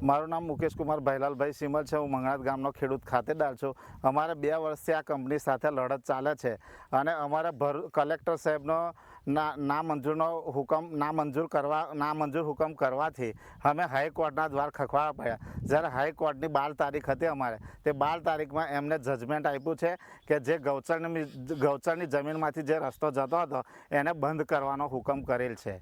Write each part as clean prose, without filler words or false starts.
મારું નામ મુકેશ કુમાર ભાઈલાલભાઈ સિમલ છે. હું મંગળાત ગામનો ખેડૂત ખાતેદાર છું. અમારે 2 વર્ષથી આ કંપની સાથે લડત ચાલે છે અને અમારે કલેક્ટર સાહેબનો નામંજૂર હુકમ કરવાથી અમે હાઈકોર્ટના દ્વાર ખખવાડવા પડ્યા. જ્યારે હાઈકોર્ટની 12 તારીખ હતી અમારે, તે 12 તારીખમાં એમને જજમેન્ટ આપ્યું છે કે જે ગૌચરની જમીનમાંથી જે રસ્તો જતો હતો એને બંધ કરવાનો હુકમ કરેલ છે.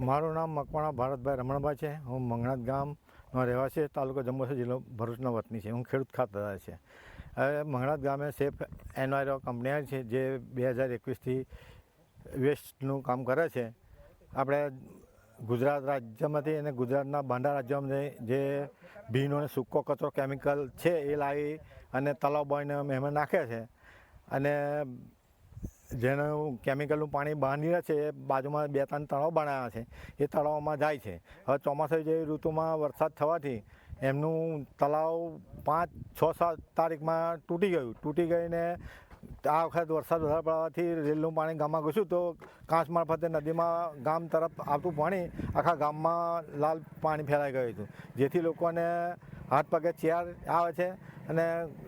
મારું નામ મકવાણા ભારતભાઈ રમણભાઈ છે. હું મંગળાત ગામનો રહેવાસી, તાલુકો જંબુસર, જિલ્લો ભરૂચનો વતની છે. હું ખેડૂત ખાતેદાર છે. હવે મંગળાત ગામે સેફ એન્વાયરો કંપની આવી છે જે 2021થી વેસ્ટનું કામ કરે છે. આપણે ગુજરાત રાજ્યમાંથી અને ગુજરાતના બાંડા રાજ્યોમાં જે ભીનો અને સૂકો કચરો કેમિકલ છે એ લાવી અને તલાવ બોઈને એમાં નાખે છે અને જેનું કેમિકલનું પાણી બહાર નીકળે છે એ બાજુમાં 2-3 તળાવ બનાવ્યા છે. એ તળાવમાં જાય છે. હવે ચોમાસા જેવી ઋતુમાં વરસાદ થવાથી એમનું તળાવ 5, 6, 7 તારીખમાં તૂટી ગઈને આ વખત વરસાદ વધારે પડવાથી રેલનું પાણી ગામમાં ઘૂસ્યું તો કાંચ મારફતે નદીમાં ગામ તરફ આવતું પાણી આખા ગામમાં લાલ પાણી ફેલાઈ ગયું હતું, જેથી લોકોને હાથ પગે ચેર આવે છે અને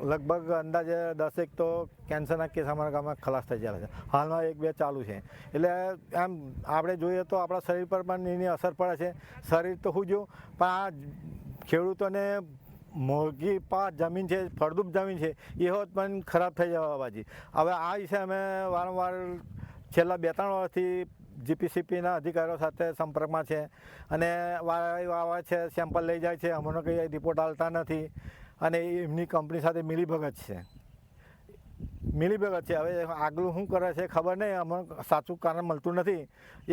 લગભગ અંદાજે 10 તો કેન્સરના કેસ અમારા ગામમાં ખલાસ થઈ જાય છે. હાલમાં 1-2 ચાલુ છે. એટલે આમ આપણે જોઈએ તો આપણા શરીર પર પણ એની અસર પડે છે. શરીર તો શું જો પણ આ ખેડૂતોને મોંઘી પાક જમીન છે, ફળદ્રુપ જમીન છે, એ હોત પણ ખરાબ થઈ જવા બાજી. હવે આ વિશે અમે વારંવાર છેલ્લા 2-3 વર્ષથી જીપીસીપીના અધિકારીઓ સાથે સંપર્કમાં છે અને આવે છે, સેમ્પલ લઈ જાય છે, અમને કંઈ રિપોર્ટ આવતા નથી અને એમની કંપની સાથે મિલીભગત છે. હવે આગલું શું કરે છે ખબર નહીં, અમને સાચું કારણ મળતું નથી.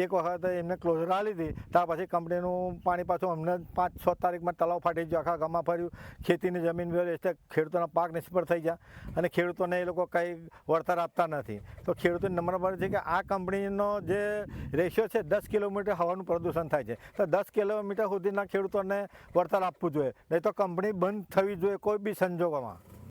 એક વખત એમને ક્લોઝર આપી હતી, ત્યાર પછી કંપનીનું પાણી પાછું અમને 5-6 તારીખમાં તલાવ ફાટી ગયો, આખા ગામમાં ફર્યું, ખેતીની જમીન એટલે ખેડૂતોના પાક નિષ્ફળ થઈ ગયા અને ખેડૂતોને એ લોકો કંઈ વળતર આપતા નથી. તો ખેડૂતોને નંબર પડે છે કે આ કંપનીનો જે રેશિયો છે 10 કિલોમીટર હવાનું પ્રદૂષણ થાય છે, તો 10 કિલોમીટર સુધીના ખેડૂતોને વળતર આપવું જોઈએ, નહીં તો કંપની બંધ થવી જોઈએ કોઈ બી સંજોગોમાં.